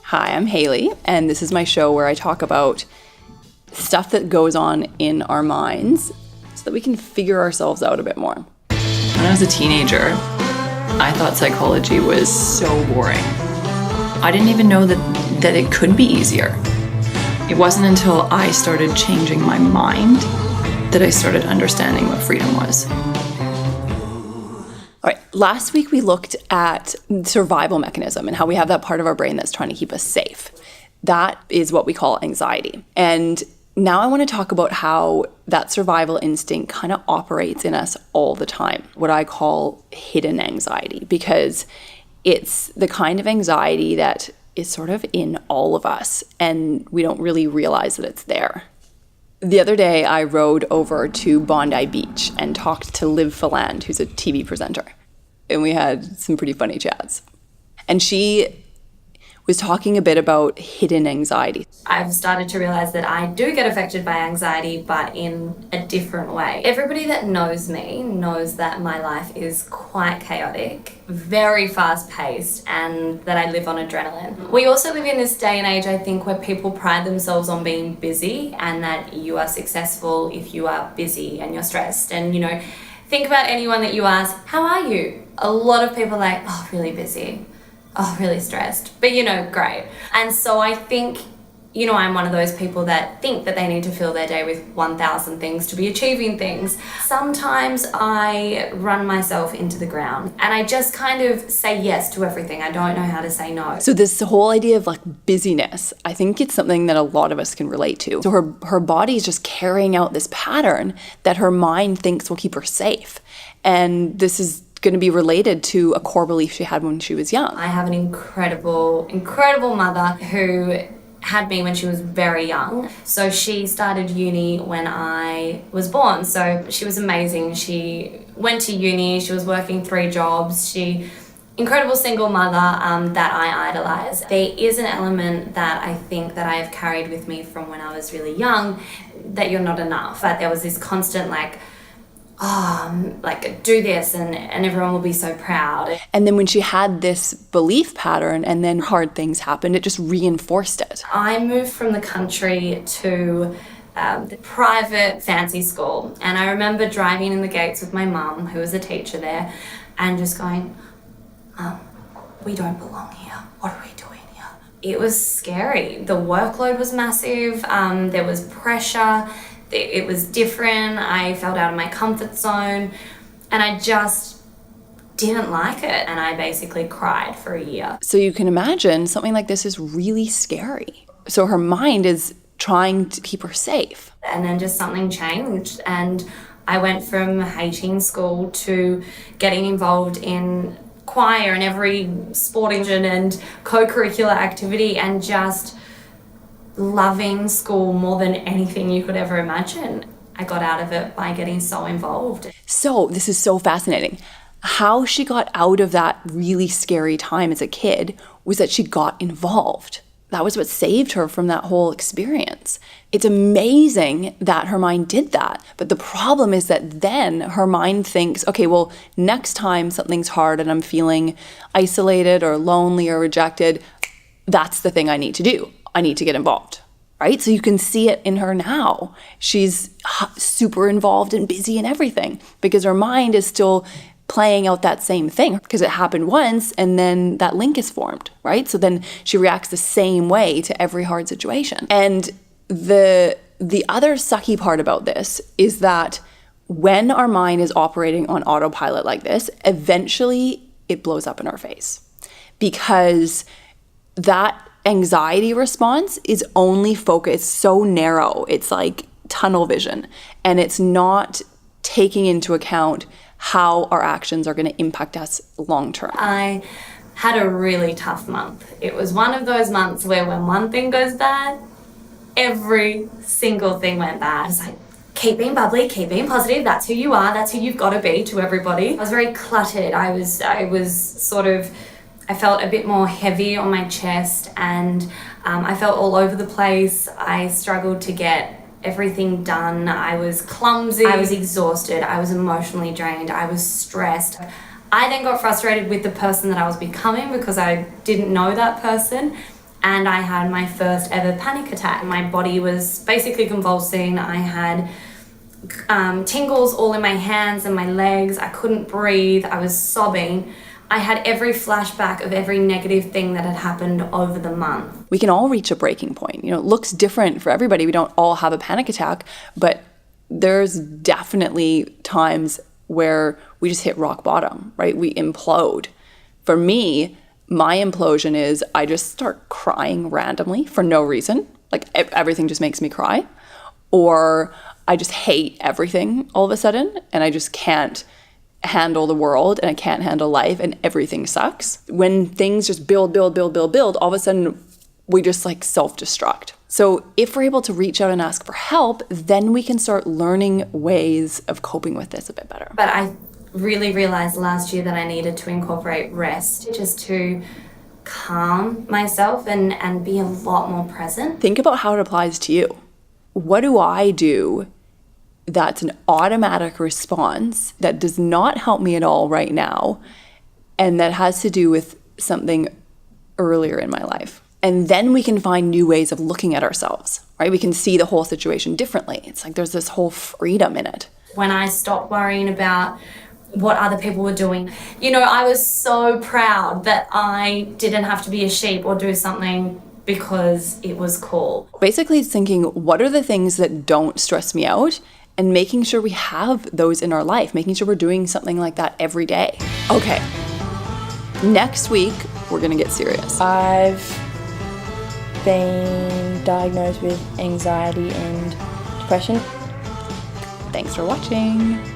Hi, I'm Haley, and this is my show where I talk about stuff that goes on in our minds so that we can figure ourselves out a bit more. When I was a teenager, I thought psychology was so boring. I didn't even know that it could be easier. It wasn't until I started changing my mind that I started understanding what freedom was. All right, last week we looked at survival mechanism and how we have that part of our brain that's trying to keep us safe. That is what we call anxiety. And now I want to talk about how that survival instinct kind of operates in us all the time, what I call hidden anxiety, because it's the kind of anxiety that is sort of in all of us and we don't really realize that it's there. The other day, I rode over to Bondi Beach and talked to Liv Phyland, who's a TV presenter. And we had some pretty funny chats. And she was talking a bit about hidden anxiety. I've started to realize that I do get affected by anxiety, but in a different way. Everybody that knows me knows that my life is quite chaotic, very fast-paced, and that I live on adrenaline. We also live in this day and age, I think, where people pride themselves on being busy and that you are successful if you are busy and you're stressed. And, you know, think about anyone that you ask, how are you? A lot of people are like, oh, really busy. Oh, really stressed, but great. And so I think, I'm one of those people that think that they need to fill their day with 1,000 things to be achieving things. Sometimes I run myself into the ground and I just kind of say yes to everything. I don't know how to say no. So this whole idea of like busyness, I think it's something that a lot of us can relate to. So her body is just carrying out this pattern that her mind thinks will keep her safe. And this is going to be related to a core belief she had when she was young. I have an incredible mother who had me when she was very young. So she started uni when I was born. So she was amazing. She went to uni, she was working 3 jobs. Incredible single mother that I idolize. There is an element that I think that I have carried with me from when I was really young, that you're not enough. But there was this constant do this and everyone will be so proud. And then when she had this belief pattern and then hard things happened, it just reinforced it. I moved from the country to the private fancy school, and I remember driving in the gates with my mum, who was a teacher there, and just going, we don't belong here. What are we doing here? It was scary. The workload was massive. There was pressure. It was different. I felt out of my comfort zone and I just didn't like it. And I basically cried for a year. So you can imagine something like this is really scary. So her mind is trying to keep her safe. And then just something changed. And I went from hating school to getting involved in choir and every sporting and co-curricular activity and just loving school more than anything you could ever imagine. I got out of it by getting so involved. So this is so fascinating. How she got out of that really scary time as a kid was that she got involved. That was what saved her from that whole experience. It's amazing that her mind did that. But the problem is that then her mind thinks, okay, well, next time something's hard and I'm feeling isolated or lonely or rejected, that's the thing I need to do. I need to get involved, right? So you can see it in her now. She's super involved and busy and everything because her mind is still playing out that same thing because it happened once and then that link is formed, right? So then she reacts the same way to every hard situation. And the other sucky part about this is that when our mind is operating on autopilot like this, eventually it blows up in our face because that anxiety response is only focused so narrow. It's like tunnel vision, and it's not taking into account how our actions are going to impact us long term. I had a really tough month. It was one of those months where when one thing goes bad, every single thing went bad. It's like, keep being bubbly, keep being positive. That's who you are. That's who you've got to be to everybody. I was very cluttered. I felt a bit more heavy on my chest and I felt all over the place. I struggled to get everything done. I was clumsy. I was exhausted. I was emotionally drained. I was stressed. I then got frustrated with the person that I was becoming because I didn't know that person. and I had my first ever panic attack. My body was basically convulsing. I had tingles all in my hands and my legs. I couldn't breathe. I was sobbing. I had every flashback of every negative thing that had happened over the month. We can all reach a breaking point. You know, it looks different for everybody. We don't all have a panic attack, but there's definitely times where we just hit rock bottom, right? We implode. For me, my implosion is I just start crying randomly for no reason. Like everything just makes me cry. Or I just hate everything all of a sudden and I just can't handle the world and I can't handle life and everything sucks. When things just build, all of a sudden we just like self-destruct. So if we're able to reach out and ask for help, then we can start learning ways of coping with this a bit better. But I really realized last year that I needed to incorporate rest just to calm myself and be a lot more present. Think about how it applies to you. What do I do that's an automatic response that does not help me at all right now and that has to do with something earlier in my life? And then we can find new ways of looking at ourselves, right? We can see the whole situation differently. It's like there's this whole freedom in it. When I stopped worrying about what other people were doing, you know, I was so proud that I didn't have to be a sheep or do something because it was cool. Basically, it's thinking, what are the things that don't stress me out? And making sure we have those in our life, making sure we're doing something like that every day. Okay, next week, we're gonna get serious. I've been diagnosed with anxiety and depression. Thanks for watching.